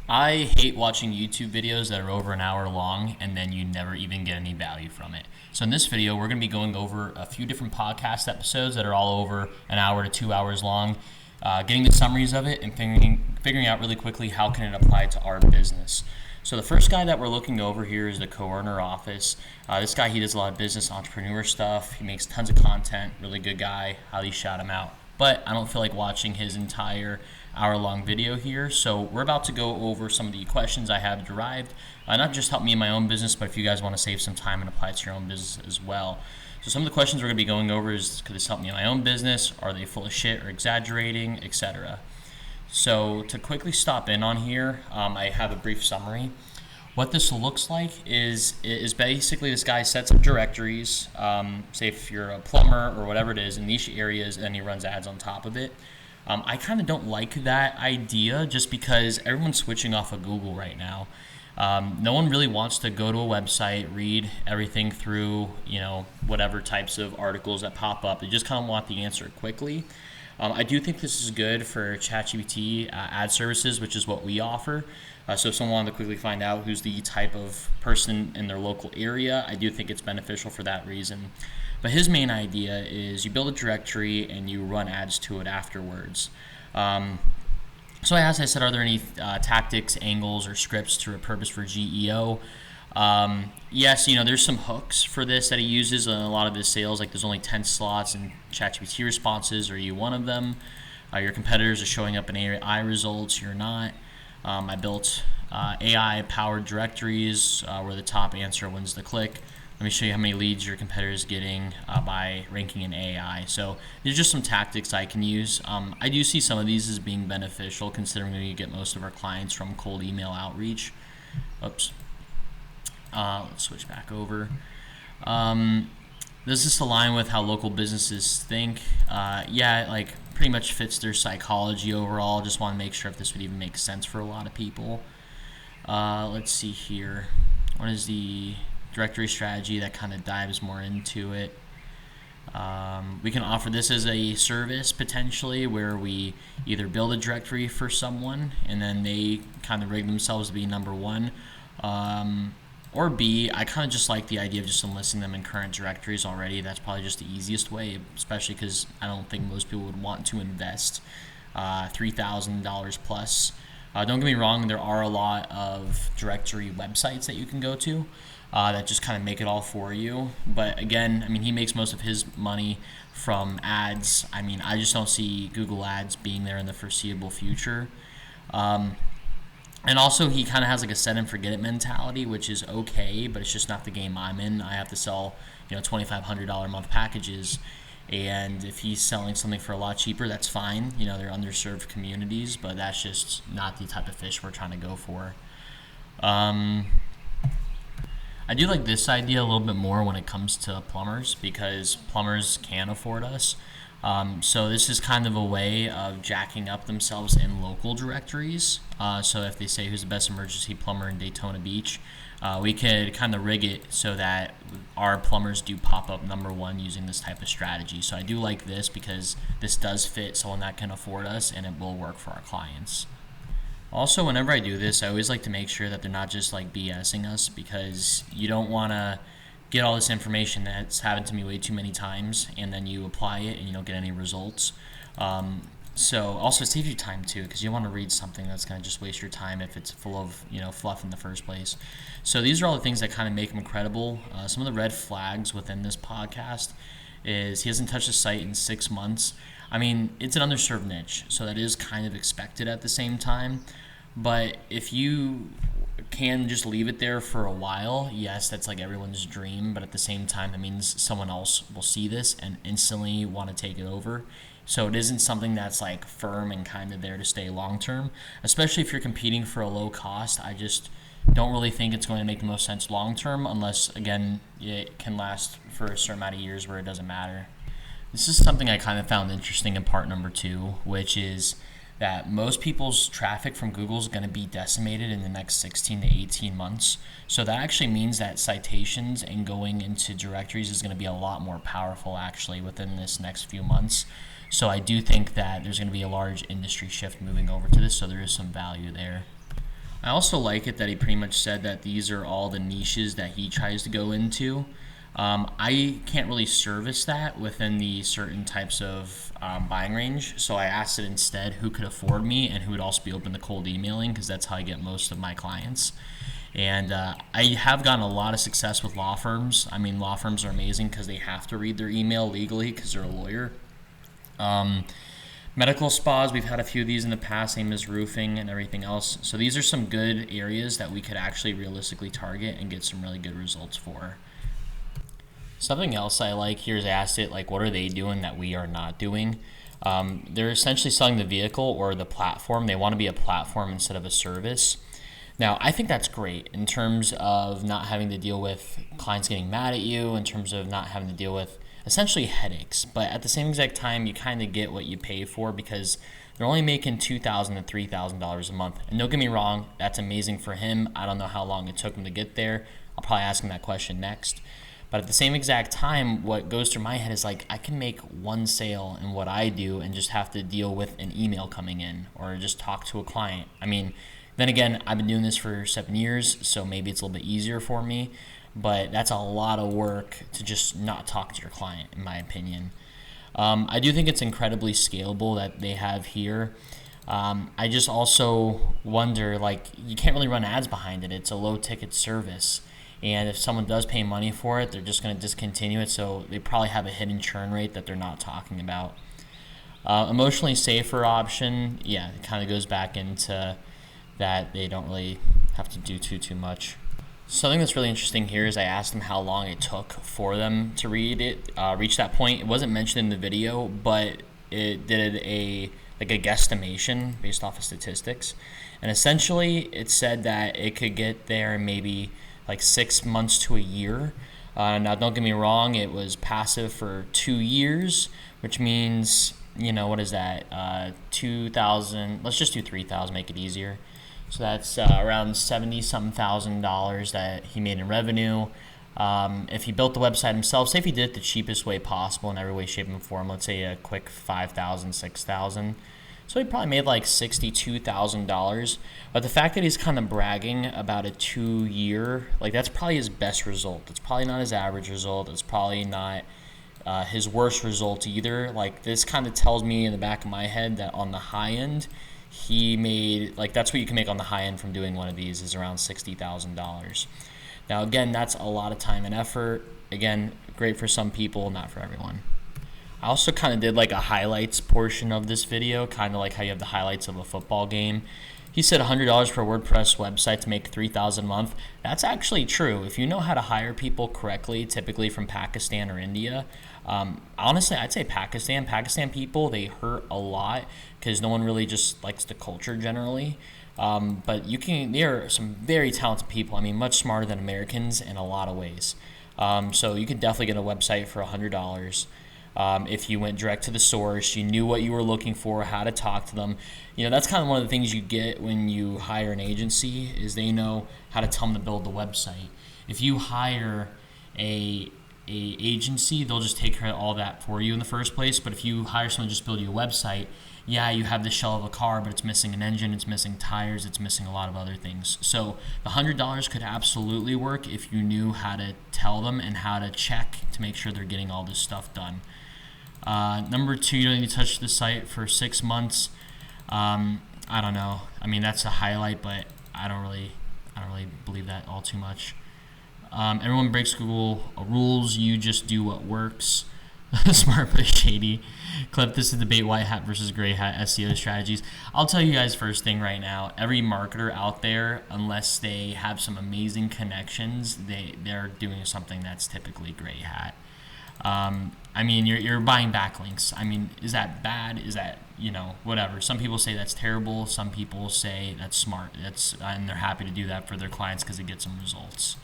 I hate watching YouTube videos that are over an hour long and then you never even get any value from it. So in this video, we're going to be going over a few different podcast episodes that are all over an hour to 2 hours long, getting the summaries of it and figuring out really quickly how can it apply to our business. So the first guy that we're looking over here is the Co-Earner Office. This guy, he does a lot of business entrepreneur stuff. He makes tons of content, really good guy, highly shout him out. But I don't feel like watching his entire hour-long video here. So we're about to go over some of the questions I have derived, not just help me in my own business, but if you guys want to save some time and apply it to your own business as well. So some of the questions we're going to be going over is, could this help me in my own business? Are they full of shit or exaggerating, etc.? So to quickly stop in on here, I have a brief summary. What this looks like is basically this guy sets up directories, say if you're a plumber or whatever it is in niche areas, and then he runs ads on top of it. I kind of don't like that idea just because everyone's switching off of Google right now. No one really wants to go to a website, read everything through, whatever types of articles that pop up. They just kind of want the answer quickly. I do think this is good for ChatGPT ad services, which is what we offer. So if someone wanted to quickly find out who's the type of person in their local area, I do think it's beneficial for that reason. But his main idea is you build a directory and you run ads to it afterwards. So as I said, are there any tactics, angles, or scripts to repurpose for GEO? Yes, there's some hooks for this that he uses in a lot of his sales. Like there's only 10 slots in ChatGPT responses. Are you one of them? Your competitors are showing up in AI results. You're not. I built AI-powered directories where the top answer wins the click. Let me show you how many leads your competitor is getting by ranking in AI. So these are just some tactics I can use. I do see some of these as being beneficial considering we get most of our clients from cold email outreach. Oops. Let's switch back over. Does this align with how local businesses think? Like pretty much fits their psychology overall. Just want to make sure if this would even make sense for a lot of people. Let's see here. What is the directory strategy that kind of dives more into it? We can offer this as a service potentially where we either build a directory for someone and then they kind of rig themselves to be number one. Or B, I kind of just like the idea of just enlisting them in current directories already. That's probably just the easiest way, especially because I don't think most people would want to invest $3,000 plus. Don't get me wrong, there are a lot of directory websites that you can go to that just kind of make it all for you. But again, he makes most of his money from ads. I just don't see Google Ads being there in the foreseeable future. And also, he kind of has like a set and forget it mentality, which is okay, but it's just not the game I'm in. I have to sell, $2,500 a month packages, and if he's selling something for a lot cheaper, that's fine. They're underserved communities, but that's just not the type of fish we're trying to go for. I do like this idea a little bit more when it comes to plumbers because plumbers can afford us. So this is kind of a way of jacking up themselves in local directories. So if they say who's the best emergency plumber in Daytona Beach, we could kind of rig it so that our plumbers do pop up number one using this type of strategy. So I do like this because this does fit someone that can afford us and it will work for our clients. Also, whenever I do this, I always like to make sure that they're not just like BSing us because you don't want to get all this information that's happened to me way too many times and then you apply it and you don't get any results. So also it saves you time too because you want to read something that's going to just waste your time if it's full of fluff in the first place. So these are all the things that kind of make him credible. Some of the red flags within this podcast is he hasn't touched the site in 6 months. It's an underserved niche, so that is kind of expected at the same time. But if you can just leave it there for a while, yes, that's like everyone's dream, but at the same time, that means someone else will see this and instantly want to take it over. So it isn't something that's like firm and kind of there to stay long term, especially if you're competing for a low cost. I just don't really think it's going to make the most sense long term unless, again, it can last for a certain amount of years where it doesn't matter. This is something I kind of found interesting in part number 2, which is that most people's traffic from Google is going to be decimated in the next 16 to 18 months. So that actually means that citations and going into directories is going to be a lot more powerful actually within this next few months. So I do think that there's going to be a large industry shift moving over to this, so there is some value there. I also like it that he pretty much said that these are all the niches that he tries to go into. I can't really service that within the certain types of buying range, so I asked it instead who could afford me and who would also be open to cold emailing, because that's how I get most of my clients. And I have gotten a lot of success with law firms. I mean, law firms are amazing because they have to read their email legally because they're a lawyer. Um, Medical spas, we've had a few of these in the past, same as roofing and everything else. So these are some good areas that we could actually realistically target and get some really good results for. Something else I like here is I asked it, like, what are they doing that we are not doing? They're essentially selling the vehicle or the platform. They want to be a platform instead of a service. Now, I think that's great in terms of not having to deal with clients getting mad at you, in terms of not having to deal with essentially headaches. But at the same exact time, you kind of get what you pay for, because they're only making $2,000 to $3,000 a month. And don't get me wrong, that's amazing for him. I don't know how long it took him to get there. I'll probably ask him that question next. But at the same exact time, what goes through my head is like, I can make one sale in what I do and just have to deal with an email coming in or just talk to a client. I mean, then again, I've been doing this for 7 years, so maybe it's a little bit easier for me, but that's a lot of work to just not talk to your client, in my opinion. I do think it's incredibly scalable that they have here. I just also wonder, like, you can't really run ads behind it. It's a low ticket service. And if someone does pay money for it, they're just going to discontinue it. So they probably have a hidden churn rate that they're not talking about. Emotionally safer option, yeah, it kind of goes back into that they don't really have to do too much. Something that's really interesting here is I asked them how long it took for them to reach that point. It wasn't mentioned in the video, but it did a guesstimation based off of statistics. And essentially, it said that it could get there in maybe like 6 months to a year. Now, don't get me wrong, it was passive for 2 years, which means, what is that? 2,000, let's just do 3,000, make it easier. So that's around $70-some thousand that he made in revenue. If he built the website himself, say if he did it the cheapest way possible in every way, shape, and form, let's say a quick $5,000, $6,000. So he probably made like $62,000. But the fact that he's kind of bragging about a 2-year, like, that's probably his best result. It's probably not his average result. It's probably not his worst result either. Like, this kind of tells me in the back of my head that on the high end, he made, like, that's what you can make on the high end from doing one of these, is around $60,000. Now, again, that's a lot of time and effort. Again, great for some people, not for everyone. I also kind of did like a highlights portion of this video, kind of like how you have the highlights of a football game. He said $100 for a WordPress website to make $3,000 a month. That's actually true. If you know how to hire people correctly, typically from Pakistan or India, honestly, I'd say Pakistan. Pakistan people, they hurt a lot because no one really just likes the culture generally. But there are some very talented people. I mean, much smarter than Americans in a lot of ways. So you could definitely get a website for $100. If you went direct to the source, you knew what you were looking for, how to talk to them. That's kind of one of the things you get when you hire an agency, is they know how to tell them to build the website. If you hire a agency, they'll just take care of all that for you in the first place. But if you hire someone to just build you a website, yeah, you have the shell of a car, but it's missing an engine, it's missing tires, it's missing a lot of other things. So the $100 could absolutely work if you knew how to tell them and how to check to make sure they're getting all this stuff done. Number 2, you don't need to touch the site for 6 months. I don't know. I mean, that's a highlight, but I don't really believe that all too much. Everyone breaks Google rules. You just do what works. Smart but shady. Clip, this is debate white hat versus gray hat SEO strategies. I'll tell you guys first thing right now. Every marketer out there, unless they have some amazing connections, they're doing something that's typically gray hat. I mean, you're buying backlinks. I mean, is that bad? Is that, whatever. Some people say that's terrible. Some people say that's smart. And they're happy to do that for their clients because it gets them results.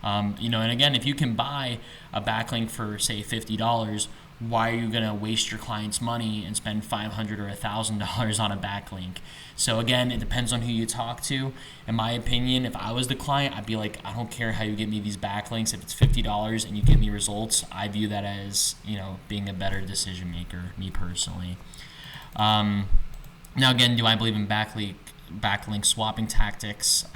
And again, if you can buy a backlink for, say, $50, why are you going to waste your client's money and spend $500 or $1,000 on a backlink? So again, it depends on who you talk to. In my opinion, if I was the client, I'd be like, I don't care how you get me these backlinks. If it's $50 and you get me results, I view that as, being a better decision maker, me personally. Now again, do I believe in backlink swapping tactics.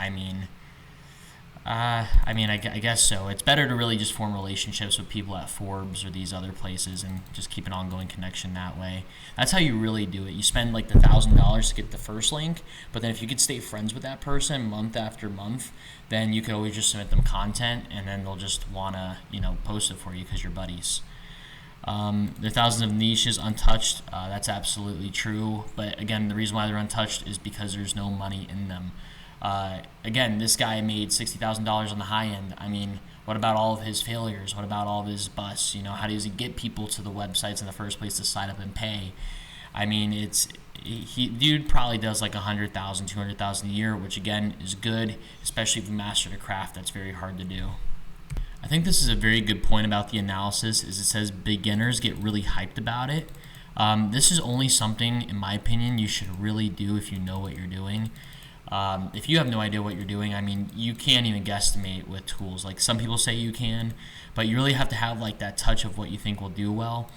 I guess so. It's better to really just form relationships with people at Forbes or these other places and just keep an ongoing connection that way. That's how you really do it. You spend like the $1,000 to get the first link, but then if you could stay friends with that person month after month, then you could always just submit them content, and then they'll just wanna post it for you because you're buddies. There are thousands of niches untouched. That's absolutely true. But again, the reason why they're untouched is because there's no money in them. Again, this guy made $60,000 on the high end. What about all of his failures? What about all of his busts? How does he get people to the websites in the first place to sign up and pay? Dude probably does like 100,000, 200,000 a year, which again is good, especially if you master the craft. That's very hard to do. I think this is a very good point about the analysis. Is it says beginners get really hyped about it. This is only something, in my opinion, you should really do if you know what you're doing. If you have no idea what you're doing, you can't even guesstimate with tools. Like some people say you can, but you really have to have like that touch of what you think will do well.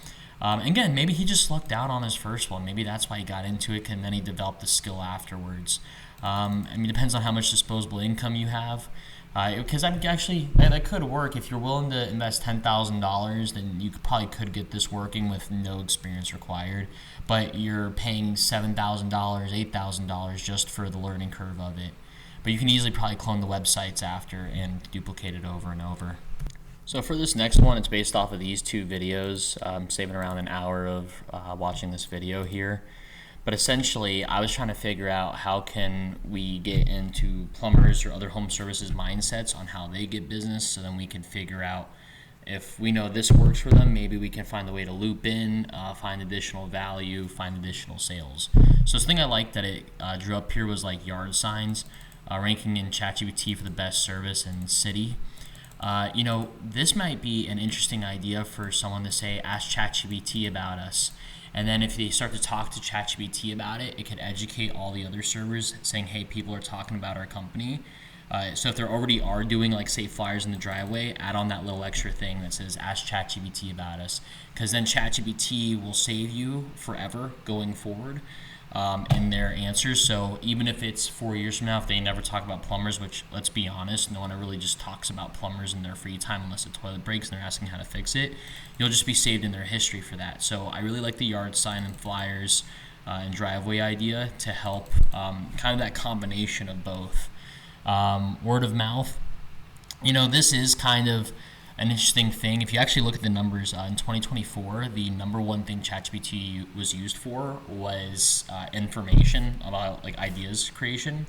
Again, maybe he just lucked out on his first one. Maybe that's why he got into it, and then he developed the skill afterwards. It depends on how much disposable income you have. Because that could work. If you're willing to invest $10,000, then you probably could get this working with no experience required. But you're paying $7,000, $8,000 just for the learning curve of it. But you can easily probably clone the websites after and duplicate it over and over. So for this next one, it's based off of these two videos. I'm saving around an hour of watching this video here. But essentially, I was trying to figure out how can we get into plumbers or other home services mindsets on how they get business, so then we can figure out if we know this works for them, maybe we can find a way to loop in, find additional value, find additional sales. So the thing I liked that it drew up here was like yard signs, ranking in ChatGPT for the best service in city. This might be an interesting idea for someone to say, ask ChatGPT about us. And then if they start to talk to ChatGPT about it, it could educate all the other servers saying, hey, people are talking about our company. So if they already are doing, like, say, flyers in the driveway, add on that little extra thing that says, ask ChatGPT about us. Because then ChatGPT will save you forever going forward in their answers. So even if it's 4 years from now, if they never talk about plumbers, which, let's be honest, no one really just talks about plumbers in their free time unless the toilet breaks and they're asking how to fix it, you'll just be saved in their history for that. So I really like the yard sign and flyers and driveway idea to help kind of that combination of both. Word of mouth. This is kind of an interesting thing. If you actually look at the numbers, in 2024, the number one thing ChatGPT was used for was information about like ideas creation.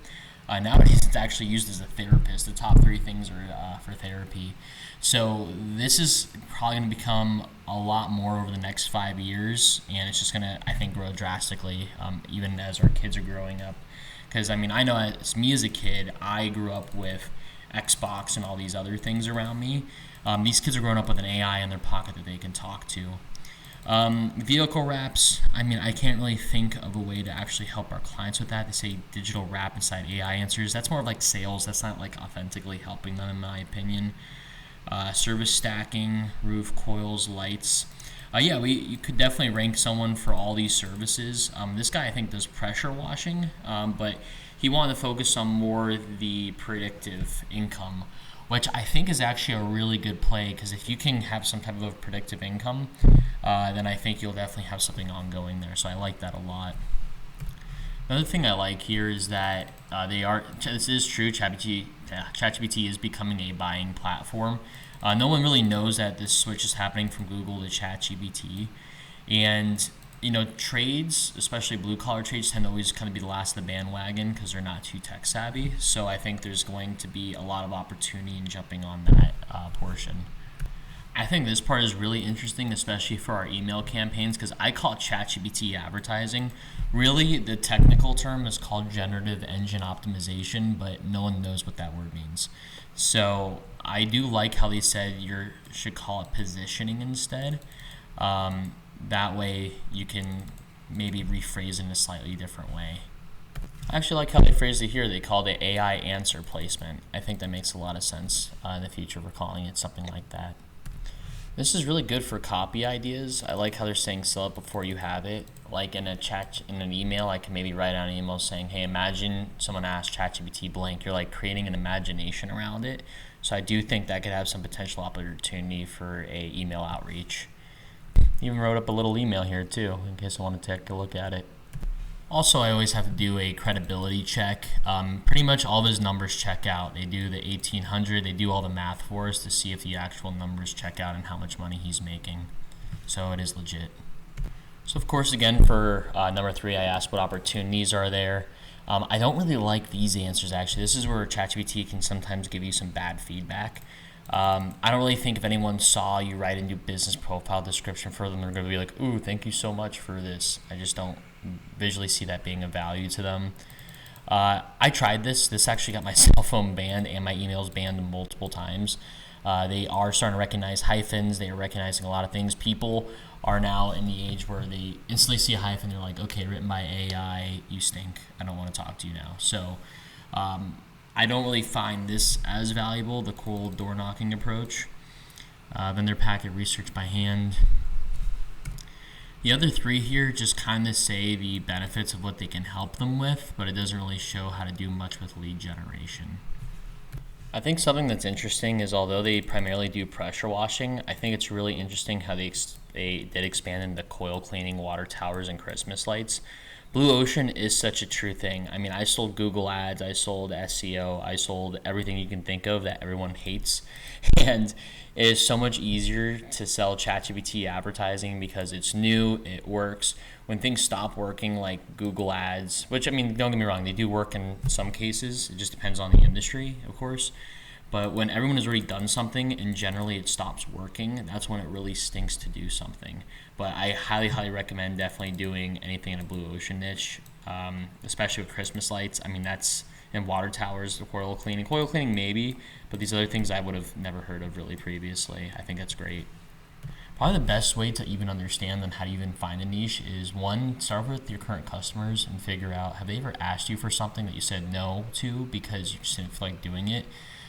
Nowadays, it's actually used as a therapist. The top three things are for therapy. So this is probably going to become a lot more over the next 5 years, and it's just going to, I think, grow drastically, even as our kids are growing up. Because, I know as me as a kid, I grew up with Xbox and all these other things around me. These kids are growing up with an AI in their pocket that they can talk to. Vehicle wraps, I can't really think of a way to actually help our clients with that. They say digital wrap inside AI answers. That's more of like sales. That's not like authentically helping them, in my opinion. Service stacking, roof coils, lights. You could definitely rank someone for all these services. This guy, I think, does pressure washing, but he wanted to focus on more the predictive income, which I think is actually a really good play, because if you can have some type of predictive income, then I think you'll definitely have something ongoing there. So I like that a lot. Another thing I like here is that this is true, ChatGPT is becoming a buying platform. No one really knows that this switch is happening from Google to ChatGPT. And, trades, especially blue-collar trades, tend to always kind of be the last of the bandwagon because they're not too tech-savvy. So I think there's going to be a lot of opportunity in jumping on that portion. I think this part is really interesting, especially for our email campaigns, because I call it ChatGPT advertising. Really, the technical term is called generative engine optimization, but no one knows what that word means. So I do like how they said you should call it positioning instead. That way you can maybe rephrase it in a slightly different way. I actually like how they phrased it here. They called it AI answer placement. I think that makes a lot of sense in the future for calling it something like that. This is really good for copy ideas. I like how they're saying sell it before you have it. Like in a chat, in an email, I can maybe write out an email saying, hey, imagine someone asked ChatGPT blank. You're like creating an imagination around it. So I do think that could have some potential opportunity for a email outreach. Even wrote up a little email here too, in case I want to take a look at it. Also, I always have to do a credibility check. Pretty much all of his numbers check out. They do the 1800, they do all the math for us to see if the actual numbers check out and how much money he's making. So it is legit. So of course, again, for number 3, I asked what opportunities are there. I don't really like these answers, actually. This is where ChatGPT can sometimes give you some bad feedback. I don't really think if anyone saw you write a new business profile description for them, they're going to be like, ooh, thank you so much for this. I just don't visually see that being of value to them. I tried this. This actually got my cell phone banned and my emails banned multiple times. They are starting to recognize hyphens. They are recognizing a lot of things. People are now in the age where they instantly see a hyphen. They're like, okay, written by AI, you stink. I don't want to talk to you now. So I don't really find this as valuable, the cold door knocking approach. Vendor packet research by hand. The other 3 here just kind of say the benefits of what they can help them with, but it doesn't really show how to do much with lead generation. I think something that's interesting is although they primarily do pressure washing, I think it's really interesting how they did expand into coil cleaning, water towers, and Christmas lights. Blue Ocean is such a true thing. I mean, I sold Google Ads, I sold SEO, I sold everything you can think of that everyone hates. And it is so much easier to sell ChatGPT advertising because it's new, it works. When things stop working, like Google Ads, which, I mean, don't get me wrong, they do work in some cases. It just depends on the industry, of course. But when everyone has already done something and generally it stops working, that's when it really stinks to do something. But I highly, highly recommend definitely doing anything in a Blue Ocean niche, especially with Christmas lights. I mean, that's in water towers, the coil cleaning. Coil cleaning maybe, but these other things I would have never heard of really previously. I think that's great. Probably the best way to even understand them, how to even find a niche is, 1, start with your current customers and figure out, have they ever asked you for something that you said no to because you just didn't feel like doing it?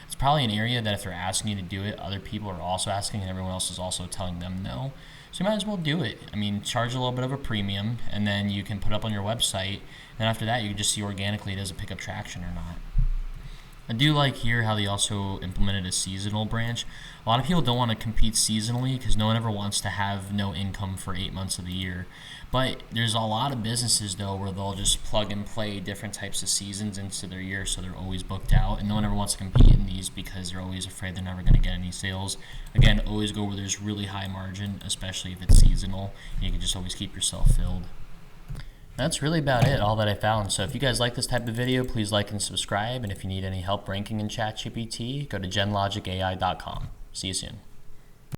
It's probably an area that if they're asking you to do it, other people are also asking and everyone else is also telling them no. So you might as well do it. I mean, charge a little bit of a premium and then you can put it up on your website. And after that, you can just see organically does it pick up traction or not. I do like here how they also implemented a seasonal branch. A lot of people don't want to compete seasonally because no one ever wants to have no income for 8 months of the year. But there's a lot of businesses though where they'll just plug and play different types of seasons into their year so they're always booked out, and no one ever wants to compete in these because they're always afraid they're never going to get any sales. Again, always go where there's really high margin, especially if it's seasonal. You can just always keep yourself filled. That's really about it, all that I found. So if you guys like this type of video, please like and subscribe. And if you need any help ranking in ChatGPT, go to genlogicai.com. See you soon.